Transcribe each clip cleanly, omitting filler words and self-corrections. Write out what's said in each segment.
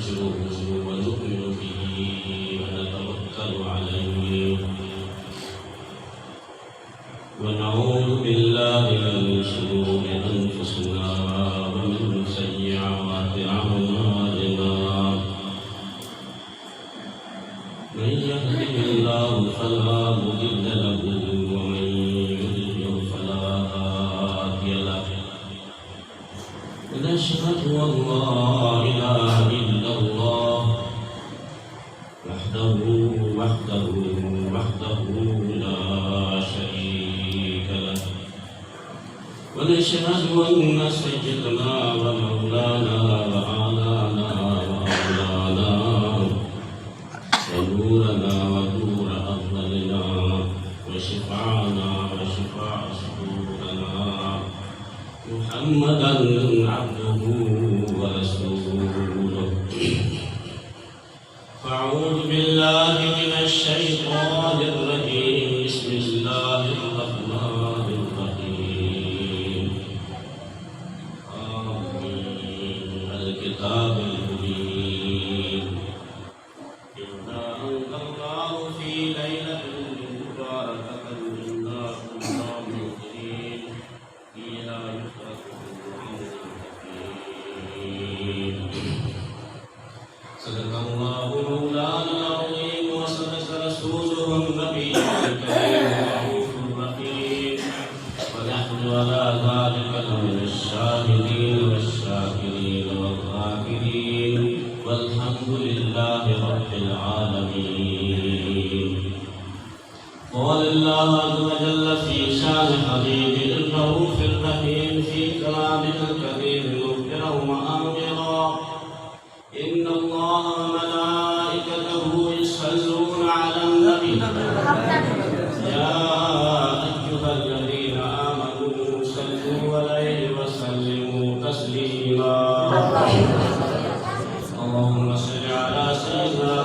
ونستغفره ونؤمن به ونتوكل عليه ونعوذ بالله من شرور أنفسنا ومن سيئات أعمالنا من يهده الله فلا مضل له ومن يضلل فلا هادي له ونشهد أن لا إله إلا الله وحده لا شريك له ونشهد أن سيدنا ومولانا وآلانا وأولانا ونورنا ونور أفضلنا وشفعنا وشفاع صدورنا محمدا عبده ورسوله فأعوذ بالله من الشيطان الرجيم بسم الله الرحمن الرحيم آمين الكتاب المبين إنا أنزلناه في ليلة مباركة إنا كنا منذرين فيها يفرق كل أمر حكيم صدق الله مولانا العظيم وصدق رسوله النبي الكريم الرؤوف الرحيم ونحن على ذلك لمن الشاهدين والشاكرين والذاكرين والحمد لله رب العالمين. قال الله عز وجل في شان حبيبه الرؤوف الرحيم في كلامه الكريم مخبرا وآمرا إن الله وملائكته يصلون على النبي يا أيها الذين آمنوا صلوا عليه وسلموا تسليما. اللهم صل على سيدنا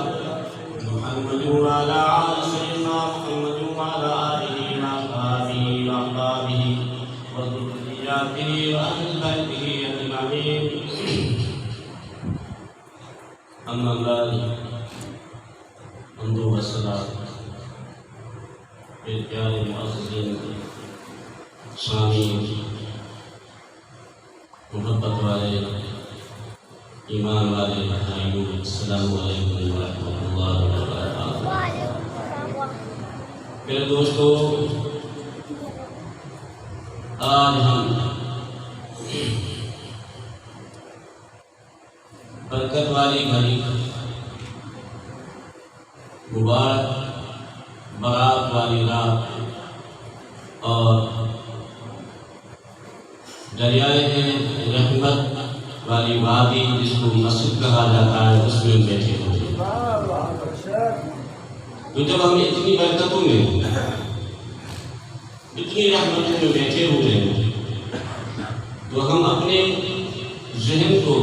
محمد وعلى آل سيدنا محمد وعلى آله وأصحابه وأحبابه وذرياته وأهل بيته أجمعين. أما بعد حمد والصلاة پیارے معززین سامعین محبت والے ایمان والے بھائیوں السلام علیکم ورحمۃ اللہ وبرکاتہ. میرے دوستو آج ہم برکت والی گھڑی مبارک برات والی رات اور دریائے رحمت والی وادی جس کو مسجد کہا جاتا ہے اس میں بیٹھے ہوئے. تو جب ہم اتنی برکتوں میں اتنی رحمتوں میں بیٹھے ہوئے ہیں تو ہم اپنے ذہن کو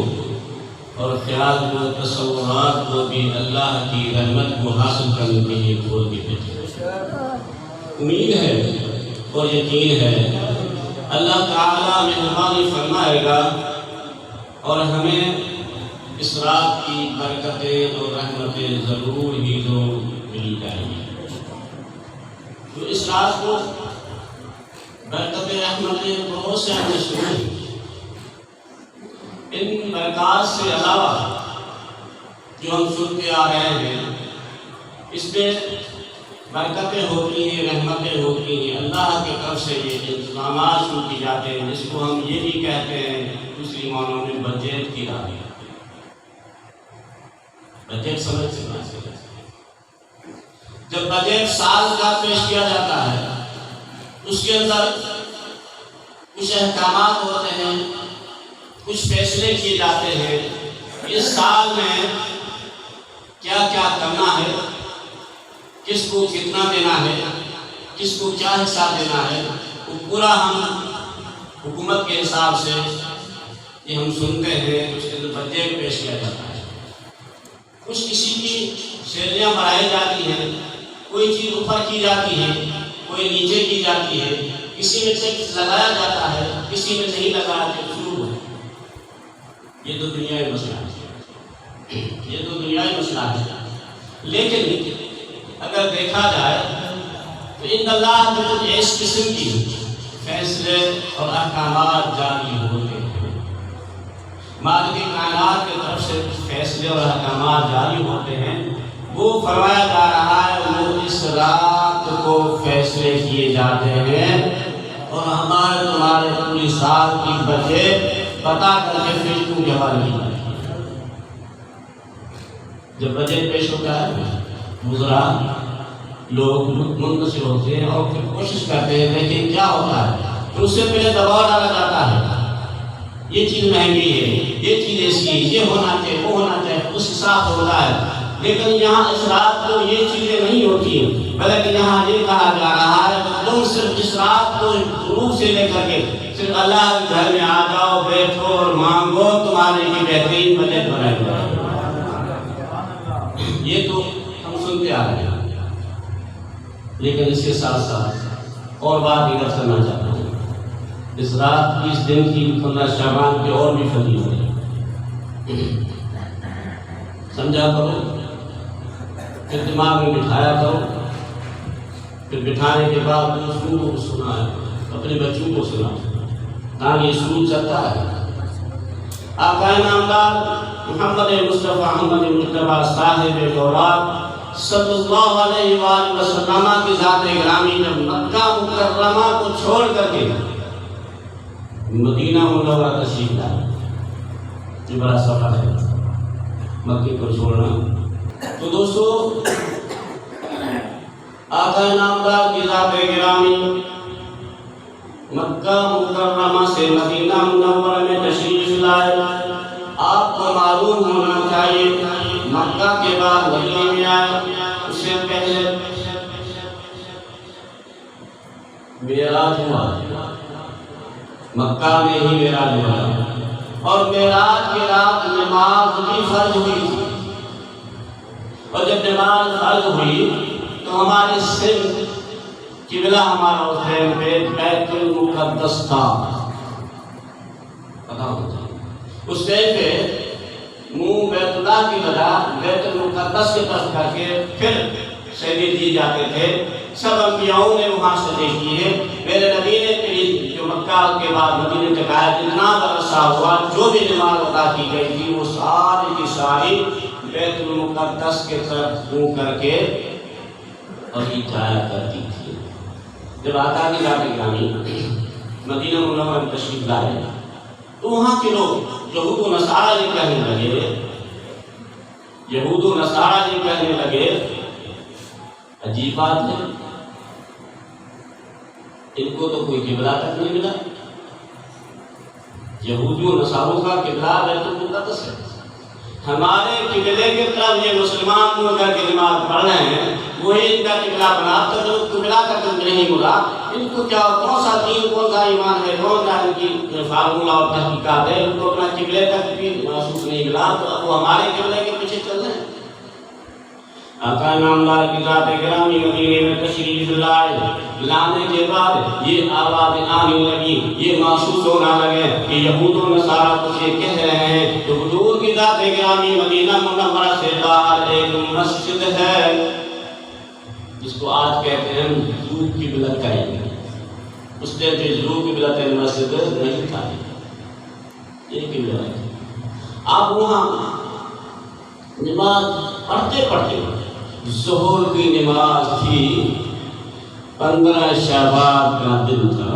اور خیال کو تصورات کو بھی اللہ کی رحمت کو حاصل کرنے کے لیے کھول کے بیٹھے. امید ہے اور یقین ہے اللہ تعالیٰ مہربانی فرمائے گا اور ہمیں اس رات کی برکتیں اور رحمتیں ضرور ہی ضرور مل جائیں گی. تو اس رات کو برکتیں رحمتیں بہت سے ہمیں سنیں. ان برکات سے علاوہ جو ہم سنتے آ رہے ہیں اس میں برکتیں ہوتی ہیں رحمتیں ہوتی ہیں. اللہ کی طرف سے یہ انتظامات شروع کی جاتے ہیں جس کو ہم یہ بھی کہتے ہیں دوسری معنوں میں بجٹ کی رابطہ. بجٹ سمجھتے ہیں جب بجٹ سال کا پیش کیا جاتا ہے اس کے اندر کچھ احکامات ہوتے ہیں کچھ فیصلے کیے جاتے ہیں اس سال میں کیا کیا کرنا ہے کس کو کتنا دینا ہے کس کو کیا حصہ دینا ہے وہ پورا ہم حکومت کے حساب سے یہ ہم سنتے ہیں. اس کے اندر بجٹ پیش کیا جاتا ہے. کچھ کسی کی سیلیاں بڑھائی جاتی ہیں کوئی چیز اوپر کی جاتی ہے کوئی نیچے کی جاتی ہے کسی میں ٹیکس لگایا جاتا ہے کسی میں نہیں لگایا تو شروع ہے. یہ تو دنیا میں مسئلہ ہے. یہ تو دنیاوی مسئلہ ہے، لیکن اگر دیکھا جائے تو ان اللہ کے کچھ اس قسم کی فیصلے اور احکامات جاری ہوتے ہیں، مالک کائنات کی طرف سے کچھ فیصلے اور احکامات جاری ہوتے ہیں، وہ فرمایا جا رہا ہے وہ اس رات کو فیصلے کیے جاتے ہیں اور ہمارے تمہارے پوری سال کی بجٹ پتا کر کے فرشتوں کے حوالے کی جاتی ہے۔ جب بجٹ پیش ہوتا ہے وزراء لوگ منتشر ہوتے ہیں اور پھر کوشش کرتے ہیں لیکن کیا ہوتا ہے پھر اس سے پہلے دباؤ ڈالا جاتا ہے، یہ چیز مہنگی ہے، یہ چیز ایسی ہے، یہ ہونا چاہیے، وہ ہونا چاہیے، اس حساب سے ہوتا ہے۔ لیکن یہاں اس رات کو یہ چیزیں نہیں ہوتی ہیں، بلکہ یہاں یہ کہا جا رہا ہے کہ تم صرف اس رات کو غروب سے لے کر کے صرف اللہ کے گھر میں آ جاؤ، بیٹھو اور مانگو، تمہارے لیے بہترین بجٹ بنائے گا۔ یہ تو ہم سنتے آ رہے ہیں، لیکن اس کے ساتھ ساتھ اور بات یہ کرنا چاہتا ہوں، اس رات کی اس دن کی 15 شعبان کی اور بھی فضیلت ہے، سمجھا کرو، پھر دماغ میں بٹھایا کرو، پھر بٹھانے کے بعد دوسروں کو سنا ہے، اپنے بچوں کو سنا، تاکہ یہ سلوک چلتا ہے۔ آقا نامدار محمد مصطفیٰ احمد مجتبیٰ صاحب گورات صلی اللہ علیہ وآلہ وسلم کی ذات گرامی جب مکہ مکرمہ کو چھوڑ کر کے مدینہ منورہ تشریف لائے، یہ بڑا سفر ہے مکے کو چھوڑنا۔ تو دوستو آقا نامدار کی ذات گرامی مکہ مکرمہ سے مدینہ منورہ میں تشریف لائے۔ آپ کو معلوم ہونا چاہیے مکہ کے بعد مدینہ میں آئے، اس سے پہلے معراج ہوا، مکہ میں ہی معراج ہوا، اور معراج کی رات نماز بھی فرض ہوئی تھی، اور جب نماز فرض ہوئی تو ہماری سمت قبلہ ہمارا حسین پہ بیت المقدس تھا، پتا ہونا چاہیے۔ اس ٹائم پہ منہ بیت اللہ کی بجائے بیت المقدس کی طرف کر کے پھر سجدے دیے جاتے تھے۔ سب انبیاؤں نے وہاں سجدے کیے۔ میرے نبی نے جو مکہ کے بعد مدینے تک آیا، جتنا عرصہ ہوا جو بھی نماز ادا کی گئی تھی وہ ساری کی ساری بیت المقدس کے طرف منہ کر کے اور جایا کرتی تھی۔ جب آقا کی ذات گرامی مدینہ منورہ میں تشریف لائے تو وہاں کے لوگ یہود و نصارہ یہ کہنے لگے عجیب بات ہے، ان کو تو کوئی قبلہ تک نہیں ملا، یہودی و نصاروں کا قبلہ بیت المقدس ہے، ہمارے قبلے کی طرف یہ مسلمان مل کر کے نماز پڑھ رہے ہیں، وہی ان کا قبلہ بنا، تو جو قبلہ کا تک نہیں ملا، ان کو کیا کون سا دین، کون سا ایمان ہے، کون سا ان کی فارمولہ اور تحقیقات ہے، ان کو اپنا قبلے تک بھی محسوس نہیں ملا، تو وہ ہمارے قبلے کے پیچھے چل رہے ہیں۔ آقا نامدار کی ذات گرامی مدینے میں تشریف لائے، لانے کے بعد یہ آواز آنے لگی، یہ محسوس ہونا لگے کہ یہود و نصارہ کچھ یہ کہہ رہے ہیں، تو حضور کی ذات گرامی مدینہ منورہ سے باہر ایک مسجد ہے جس کو آج کہتے ہیں ذو قبلتین، اس دن پہ ذو قبلتین مسجد نہیں تھا، یہ قبلہ ہے۔ آپ وہاں نماز پڑھتے پڑھتے ظہر کی نماز تھی، 15 شعبان کا دن تھا،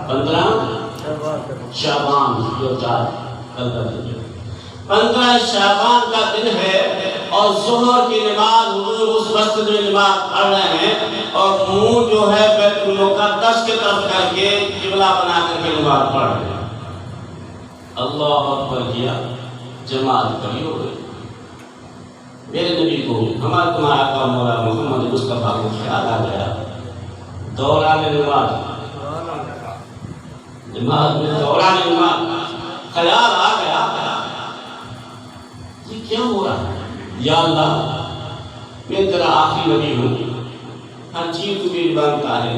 15 شعبان جو چار کل کا دن، 15 شعبان کا دن ہے، اور ظہر کی نماز حضور اس مسجد میں نماز پڑھ رہے ہیں، اور منہ جو ہے بیت المقدس کی طرف کر کے قبلہ بنا کر کے نماز پڑھ رہے ہیں۔ اللہ اکبر کیا، جماعت کھڑی ہو گئی۔ میرے نبی کو ہمارا تمہارا آقا مولا محمد مصطفیٰ کو خیال آ گیا، دوران نماز میں دوران نماز خیال آ گیا، یہ کیا ہو رہا ہے؟ یا اللہ، میں تیرا آخری نبی ہوں، ہر چیز تو میری بنتا ہے،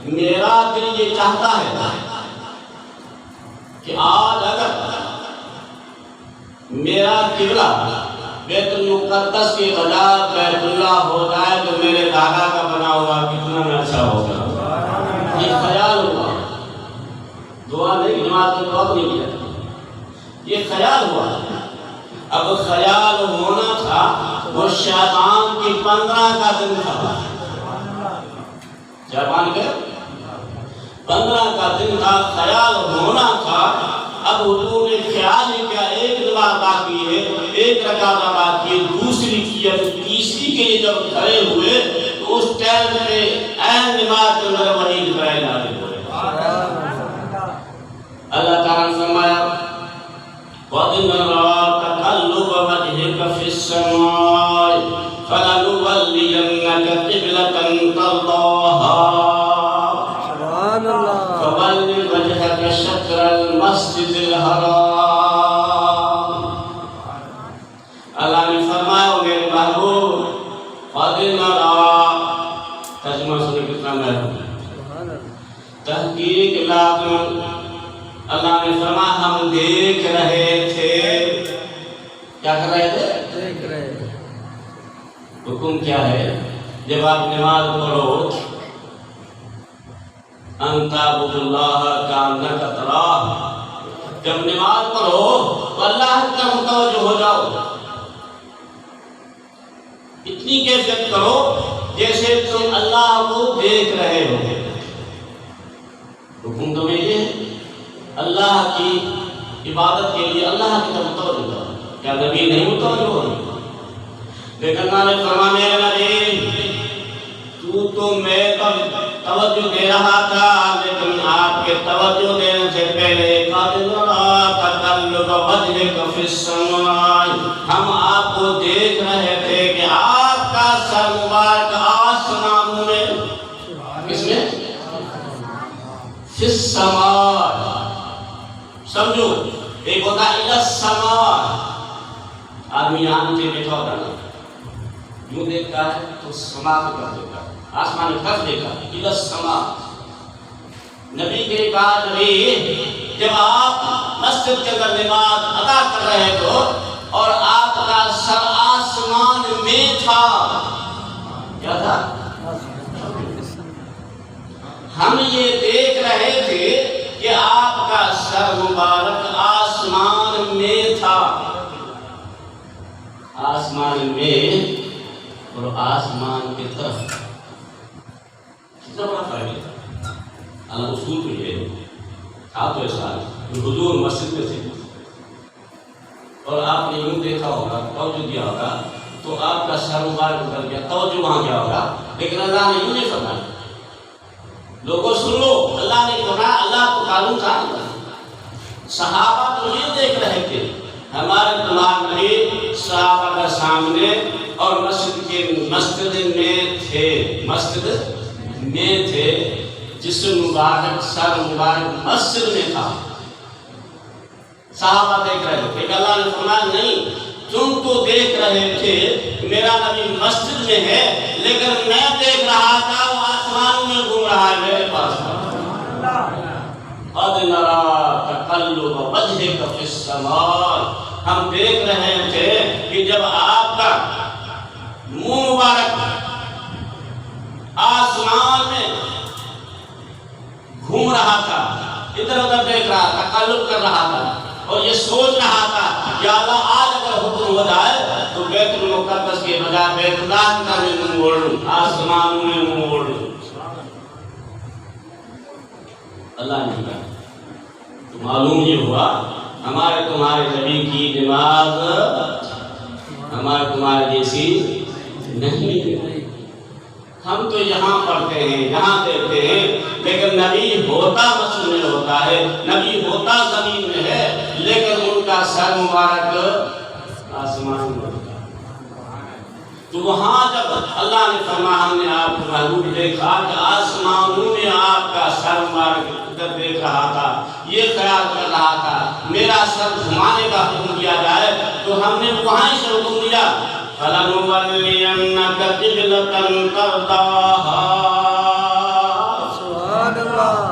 میرا دل یہ چاہتا ہے کہ آج اگر میرا قبلہ بیت المقدس کے بجائے بیت اللہ ہو جائے تو میرے دادا کا بنا ہوا کتنا اچھا ہوگا. یہ خیال ہوا, دعا نہیں, نماز میں دعا نہیں کیا, یہ خیال ہوا. اب خیال ہونا تھا وہ شعبان کی 15 کا دن تھا. شعبان کے 15 کا دن تھا, خیال ہونا تھا. اب حضور نے خیال ہی کیا, ایک نماز باقی ہے, ایک رکعت باقی ہے, دوسری کی ہے, تیسری کے لیے جب کھڑے ہوئے تو اس ٹائم پہ عین نماز کے اندر وہی جبرائیل نازل ہوئے. اللہ تعالیٰ نے فرمایا قَدْ نَرَىٰ تَقَلُّبَ وَجْهِكَ فِي السَّمَاءِ فَلَنُوَلِّيَنَّكَ قِبْلَةً تَرْضَاهَا فَوَلِّ وَجْهَكَ شَطْرَ الْمَسْجِدِ الْحَرَامِ. اللہ نے فرمایا میرے محبوب قَدْ نَرَىٰ, ترجمہ سنے کتنا محبوب, تحقیق لازم. اللہ نے فرمایا ہم دیکھ رہے تھے. کیا کر رہے تھے؟ دیکھ رہے تھے. حکم کیا ہے جب آپ نماز پڑھو, ان تعبد اللہ کانک تراہ, جب نماز پڑھو تو اللہ کی طرف متوجہ ہو جاؤ. اتنی کیفیت کرو جیسے تم اللہ کو دیکھ رہے ہو. حکم تو یہ ہے اللہ کی عبادت کے لیے اللہ کی طرف متوجہ ہو. کیا نبی نہیں متوجہ ہو؟ لیکن اللہ نے فرمایا میرے نبی تو میں توجہ دے رہا تھا, لیکن آپ کے توجہ دینے سے پہلے قَدْ نَرَىٰ تَقَلُّبَ وَجْهِكَ فِي السَّمَاءِ, ہم آپ کو دیکھ رہے تھے کہ آپ کا سر مبارک آسمانوں میں, کس میں؟ فِي السَّمَاءِ. سمجھو, ایک ہوتا ہے اِلَى السَّمَاءِ, آدمی یہاں نیچے بیٹھا ہوتا ہے, یوں دیکھتا ہے تو سما کو کر دیتا ہے, آسمان کی طرف دیکھا, اِلَى السَّمَاءِ. نبی کے بعد نبی جب آپ مسجد کے اندر نماز ادا کر رہے تھے اور آپ کا سر آسمان میں تھا, کیا تھا؟ ہم یہ دیکھ رہے تھے کہ آپ کا سر مبارک آسمان میں تھا. آسمان میں اور آسمان کی طرف کتنا بڑا فرق ہے. اللہ اصول تو یہ تھا تو ایسا حضور مسجد میں تھے اور آپ نے یوں دیکھا ہوگا, توجہ دیا ہوگا تو آپ کا سر مبارک اتر گیا, توجہ وہاں گیا ہوگا. لیکن اللہ نے یوں نہیں فرمایا. لوگوں سن لو, اللہ نے فرمایا, اللہ کو معلوم تھا. صحابہ تو یہ دیکھ رہے تھے, ہمارے تمام نبی صحابہ کے سامنے اور مسجد میں تھے, جسم مبارک سر مبارک مسجد میں تھا. صحابہ دیکھ رہے تھے. اللہ نے فرمایا نہیں, تم تو دیکھ رہے تھے میرا نبی مسجد میں ہے, لیکن میں دیکھ رہا تھا وہ آسمان میں گھوم رہا ہے میرے پاس. قَدْ نَرَىٰ تَقَلُّبَ وَجْهِكَ فِي السَّمَاءِ, ہم دیکھ رہے تھے کہ جب آپ کا منہ مبارک آسمان میں گھوم رہا تھا, ادھر ادھر دیکھ رہا تھا, تقلب کر رہا تھا اور یہ سوچ رہا تھا کہ اللہ آج اگر حکم ہو جائے تو بیت المقدس کے بجائے بیت اللہ کا میں منہ موڑ لوں, آسمانوں میں منہ موڑ لوں. اللہ نے کہا تو معلوم یہ ہوا ہمارے تمہارے نبی کی نماز ہمارے تمہارے جیسی نہیں. ہم تو یہاں پڑھتے ہیں, یہاں دیکھتے ہیں, لیکن نبی ہوتا مسجد میں ہوتا ہے, نبی ہوتا زمین میں ہے, لیکن ان کا سر مبارک آسمان میں ہوتا ہے. تو وہاں جب اللہ نے فرمایا ہم نے آپ کو محبوب دیکھا کہ آسمانوں میں آپ کا سر مبارک ادھر دیکھ رہا تھا, یہ خیال کر رہا تھا میرا سر گھمانے کا حکم دیا جائے, تو ہم نے وہاں سے حکم دیا فَلَنُوَلِّيَنَّكَ قِبْلَةً تَرْضَاهَا.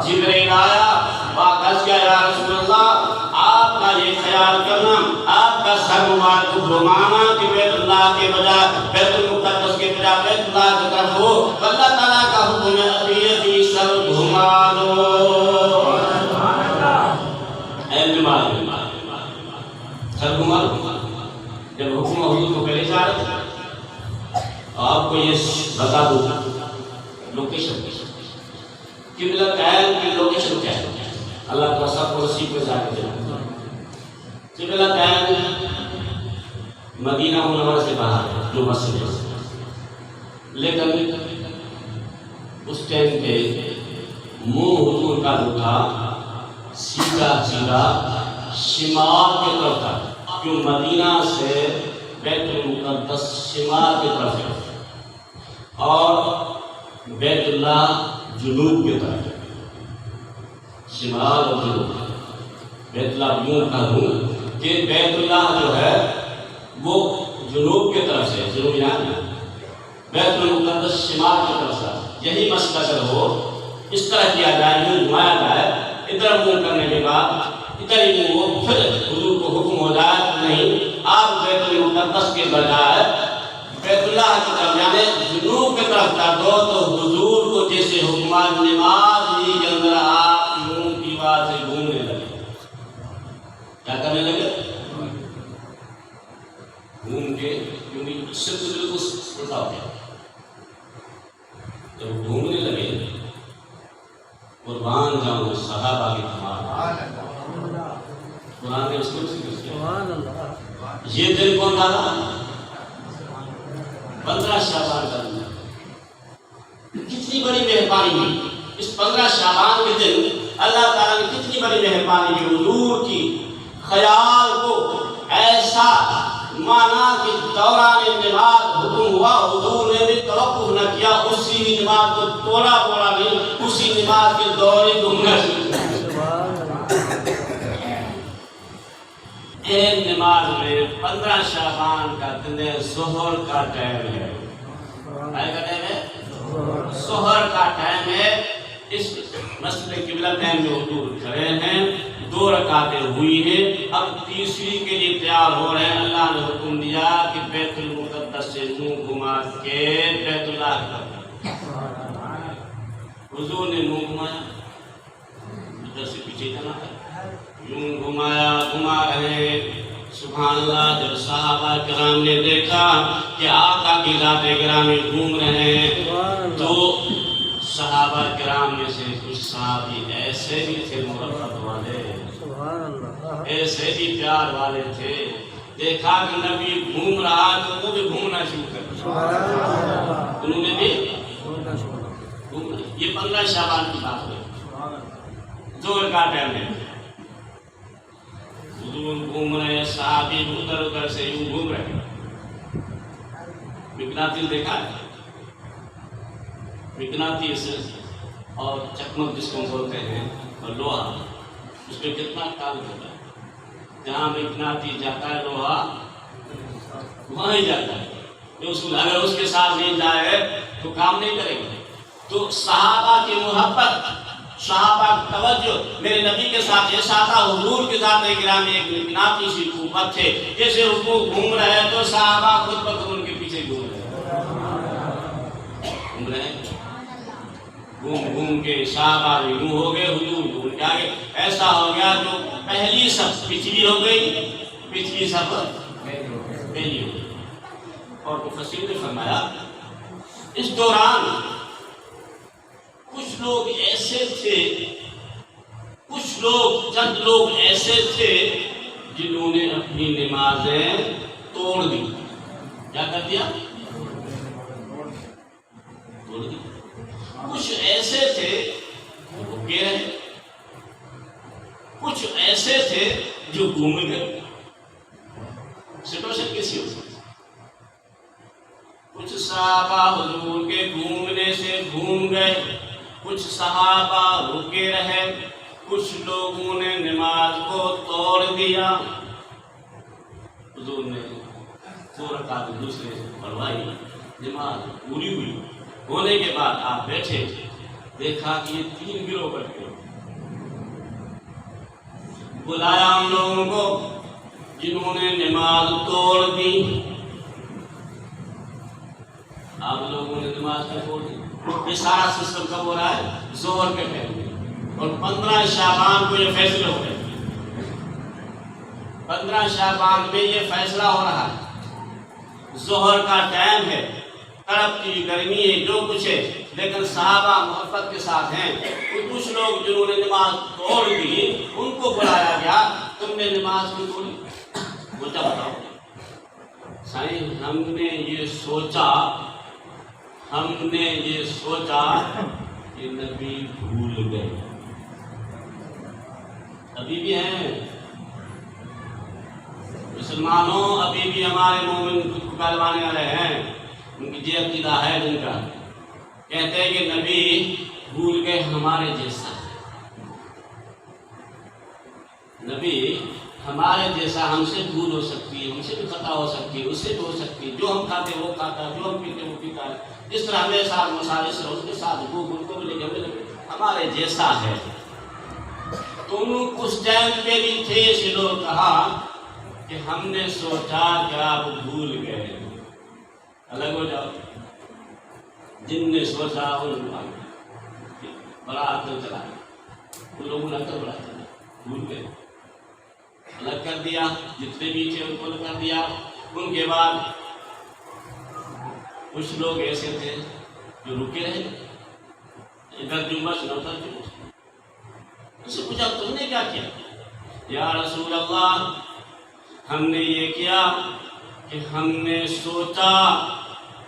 جبرائیل آیا, بات کیا یا رسول اللہ, آپ کا یہ خیال کرنا, آپ کا سر مبارک گھمانا کہ بیت اللہ کے بجائے بیت المقدس کے بجائے بیت اللہ کی طرف ہو، اللہ تعالیٰ کا حکم ہے ابھی ابھی سر گھما دو۔ اے نماز سر گھما دو۔ جب حکم حضور کو پہلے جا رہے تو آپ کو یہ بتا دوں لوکیشن قبلہ قائم کی لوکیشن کیا ہے؟ اللہ کو سب کو رسی پہ جا کے دینا۔ قبلہ قائم مدینہ منورہ سے باہر ہے جو مسجد ہے، لیکن اس ٹائم پہ منہ حضور کا جو تھا سیدھا سیدھا شمال کی طرف تھا، کیوں مدینہ سے بیت المقدس شمال کی طرف ہے اور بیت اللہ جنوب کی طرف ہے۔ شمال اور جنوب بیت اللہ یوں کا ہوں کہ بیت اللہ جو ہے وہ جنوب کی طرف سے، جنوب یہاں بیت المقدس شمال کی طرف سے۔ یہی مسئلہ اگر ہو اس طرح کیا جائے، یوں گھمایا جائے، ادھر منہ کرنے کے بعد ادھر ہی منہ ہو، پھر حضور کو حکم ہو جائے نہیں آپ بیت المقدس کے بجائے بیت اللہ کی طرف یعنی جنوب کی طرف کر دو، تو حضور کو جیسے حکمات نماز ہی کے اندر آپ منہ کی بات سے گھومنے لگے۔ کیا کرنے لگے؟ گھوم کے، کیونکہ اس سے تو بالکل الٹا ہو گیا۔ جب گھومنے لگے قربان جاؤں صحابہ کی تمہارا قرآن نے اس کو یہ دن کون ڈالا؟ 15 شعبان کا دن۔ کتنی بڑی مہربانی ہوئی اس 15 شعبان کے دن، اللہ تعالیٰ نے کتنی بڑی مہربانی کی حضور کی خیال کو ایسا مانا کہ دوران نماز حکم ہوا، حضور نے بھی توقف نہ کیا، اسی نماز کو توڑا پوڑا نہیں، اسی نماز کے دورے گھومنا شروع کیا۔ ایک نماز میں 15 شعبان کا دن ظہر کا ٹائم ہے۔ کا ٹائم ہے ظہر کا ٹائم ہے۔ اس مسجد قبلہ ٹائم میں حضور کھڑے ہیں، 2 رکعتیں ہوئی ہیں، اب تیسری کے لیے تیار ہو رہے ہیں۔ اللہ نے حکم دیا کہ بیت المقدس سے منہ گھما کے بیت اللہ کا، حضور نے منہ گھمایا، ادھر سے پیچھے جانا ہے، یوں گھمایا، گھما رہے، سبحان اللہ۔ جب صحابہ کرام نے دیکھا کہ آقا کی ذات گرامی گھوم رہے ہیں، تو صحابہ کرام میں سے کچھ صحابی ایسے بھی تھے محبت والے، ایسے بھی پیار والے تھے، دیکھا کہ نبی گھوم رہا تو وہ بھی گھومنا شروع کر دیا، انہوں نے بھی گھومنا شروع۔ یہ 15 شعبان کی بات ہے، ظہر کا ٹائم ہے، حضور گھوم رہے، صحابی ادھر ادھر سے یوں گھوم رہے۔ مقناطیس دیکھا ہے؟ مقناطیس اور چکمک جس کو بولتے ہیں، اور لوہا، اس پہ کتنا کام ہوتا ہے، جہاں مقناطیس جاتا ہے لوہا وہاں ہی جاتا ہے، اگر اس کے ساتھ نہیں جائے تو کام نہیں کرے گا۔ تو صحابہ کی محبت، صحابہ کی توجہ میرے نبی کے ساتھ ایسا تھا، حضور کے ساتھ گرامی ایک مقناطیسی قوت تھے، جیسے وہ گھوم رہے تو صحابہ خود بخود ان کے پیچھے گھوم رہے ہیں، گھوم کے صحابہ یوں ہو گئے، حضور گھوم کے آگے، ایسا ہو گیا جو پہلی صف پچھلی ہو گئی، پچھلی صف پہلی ہو گئی۔ اور مفسرین نے فرمایا اس دوران کچھ لوگ ایسے تھے، چند لوگ ایسے تھے جنہوں نے اپنی نمازیں توڑ دی۔ کیا کر دیا؟ توڑ دی۔ کچھ ایسے تھے جو رکے رہے، کچھ ایسے تھے جو گھوم گئے۔ سچویشن کیسی ہو سکتی؟ کچھ صحابہ حضور کے گھومنے سے گھوم گئے، کچھ صحابہ رکے رہے، کچھ لوگوں نے نماز کو توڑ دیا۔ حضور نے 2 رکعت دوسرے سے پڑھوائی، نماز پوری ہوئی، ہونے کے بعد آپ بیٹھے، دیکھا کہ یہ 3 گروہ بٹ گئے۔ بلایا ہم لوگوں کو جنہوں نے نماز توڑ دی. آپ لوگوں نے نماز توڑ دی. یہ سارا سسٹم کب ہو رہا ہے؟ ظہر کے پہلے. اور 15 شعبان کو یہ فیصلے ہو رہے ہیں. 15 شعبان میں یہ فیصلہ ہو رہا ہے. ظہر کا ٹائم ہے، تڑپ کی گرمی ہے، جو کچھ ہے، لیکن صحابہ محبت کے ساتھ ہیں. کچھ لوگ جنہوں نے نماز توڑ دی ان کو بلایا گیا، تم نے نماز کیوں توڑی؟ وجہ بتاؤ. سائیں ہم نے یہ سوچا کہ نبی بھول گئے. ابھی بھی ہیں مسلمانوں، ابھی بھی ہمارے مومن خود کو کہلوانے والے ہیں، ان کی یہ عقیدہ ہے جن کا کہتے ہیں کہ نبی بھول گئے ہمارے جیسا. نبی ہمارے جیسا، ہم سے بھول ہو سکتی ہے، ہم سے بھی خطا ہو سکتی ہے، اس سے بھی ہو سکتی ہے. جو ہم کھاتے وہ کھاتا ہے، جو ہم پیتے وہ پیتا ہے. جس طرح ہمارے ساتھ مسالے سے اس کے ساتھ بھول کو بھی لے کے ہمارے جیسا ہے. تو اس ٹائم پہ بھی تھے سے لوگ کہا کہ ہم نے سوچا کہ آپ بھول گئے. الگ ہو جاؤ. جن نے سوچا ان بڑا عقل چلایا، ان لوگوں نے عقل بڑا چلایا، بھول گئے. الگ کر دیا، جتنے بھی تھے ان کو الگ کر دیا. ان کے بعد کچھ لوگ ایسے تھے جو رکے رہے، ادھر جمعہ سنا ادھر جمعہ. اس سے پوچھا تم نے کیا کیا؟ یا رسول اللہ ہم نے یہ کیا کہ ہم نے سوچا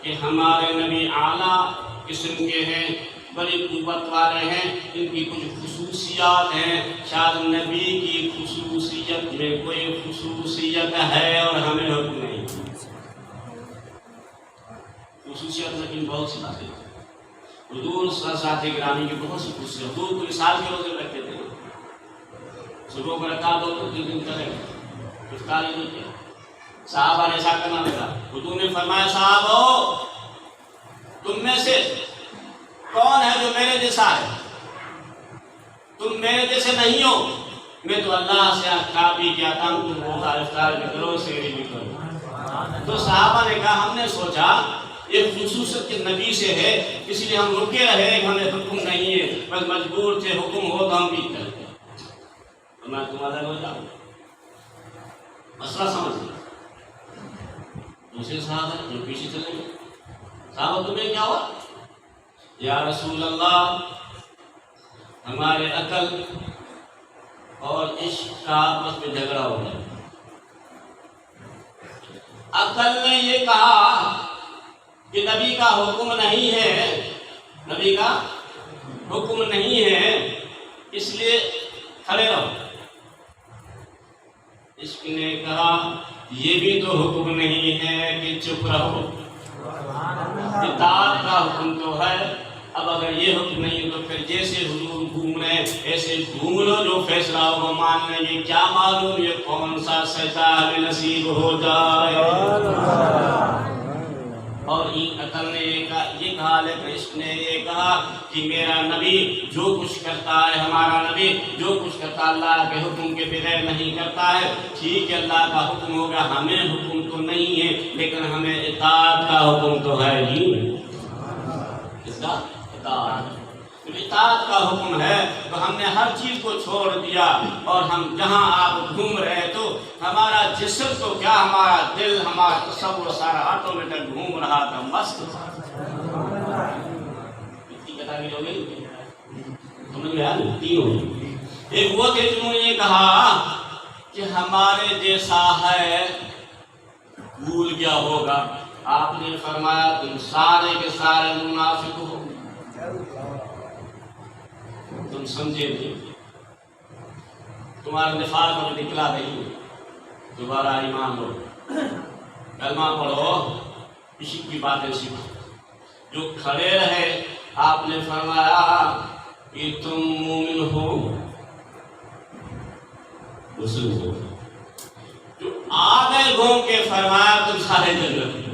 کہ ہمارے نبی اعلیٰ قسم کے ہیں، بڑی قوت والے ہیں، ان کی کچھ خصوصیات ہیں. شاید نبی کی خصوصیت میں کوئی خصوصیت ہے اور ہمیں حکم نہیں. خصوصیت لیکن بہت سی باتیں. حضور ساتھ گرامی کی بہت سی خصوصیت. حضور کو مثال کے روزے رکھتے تھے، صبح کو رکھا دو تو 3 دن کرے، افطاری نہیں کیا. صحابہ نے ایسا کرنا لگا. حضور نے فرمایا صحابہ تم میں سے کون ہے جو میرے جیسا ہے؟ تم میرے جیسے نہیں ہو. میں تو اللہ سے کھا پی کے آتا ہوں، تم افطار بھی کرو، سحری بھی کرو. تو صحابہ نے کہا ہم نے سوچا یہ خصوصیت کے نبی سے ہے، اس لیے ہم رکے رہے، ہمیں حکم نہیں ہے، بس مجبور تھے، حکم ہو تو ہم بھی کرتے. میں تم الگ ہو جاؤ. مسئلہ سمجھ لیں. دوسرے صحابہ جو پیچھے چلے گئے، صحابہ تمہیں کیا ہوا؟ یا رسول اللہ ہمارے عقل اور عشق کا آپس میں جھگڑا ہو گیا. عقل نے یہ کہا کہ نبی کا حکم نہیں ہے، نبی کا حکم نہیں ہے، اس لیے کھڑے رہو. عشق نے کہا یہ بھی تو حکم نہیں ہے کہ چپ رہو، اطاعت کا حکم تو ہے. اب اگر یہ حکم نہیں ہے تو پھر جیسے حضور گھوم رہے ایسے گھوم لو، جو فیصلہ ہو وہ مان لیں. یہ کیا معلوم یہ کون سا سجدہ ہمیں نصیب ہو جائے. اور عقل نے یہ کہا، لیکن عشق نے یہ کہا کہ میرا نبی جو کچھ کرتا ہے، ہمارا نبی جو کچھ کرتا اللہ کے حکم کے بغیر نہیں کرتا ہے. ٹھیک ہے اللہ کا حکم ہوگا، ہمیں حکم تو نہیں ہے، لیکن ہمیں اطاعت کا حکم تو ہے. ہی اس کا اطاعت کا حکم ہے. تو ہم نے ہر چیز کو چھوڑ دیا اور ہم جہاں آپ گھوم رہے تو ہمارا جسم تو کیا، ہمارا دل، ہمارا تصور سارا آٹومیٹک گھوم رہا تھا، مست تھا. اتنی کتابیں ہو گئی سمجھ میں آیا. 3 ہو گئی. ایک وہ تھے جنہوں نے یہ کہا کہ ہمارے جیسا ہے، بھول گیا ہوگا. آپ نے فرمایا تم سارے کے سارے منافق ہو. تم سمجھے نہیں، تمہارا نفاق کبھی نکلا نہیں. دوبارہ ایمان لو، کلمہ پڑھو، عشق کی باتیں سیکھو. جو کھڑے رہے آپ نے فرمایا کہ تم مومن ہو، مسلم ہو. جو آ گئے گھوم کے فرمایا تم سارے جنت.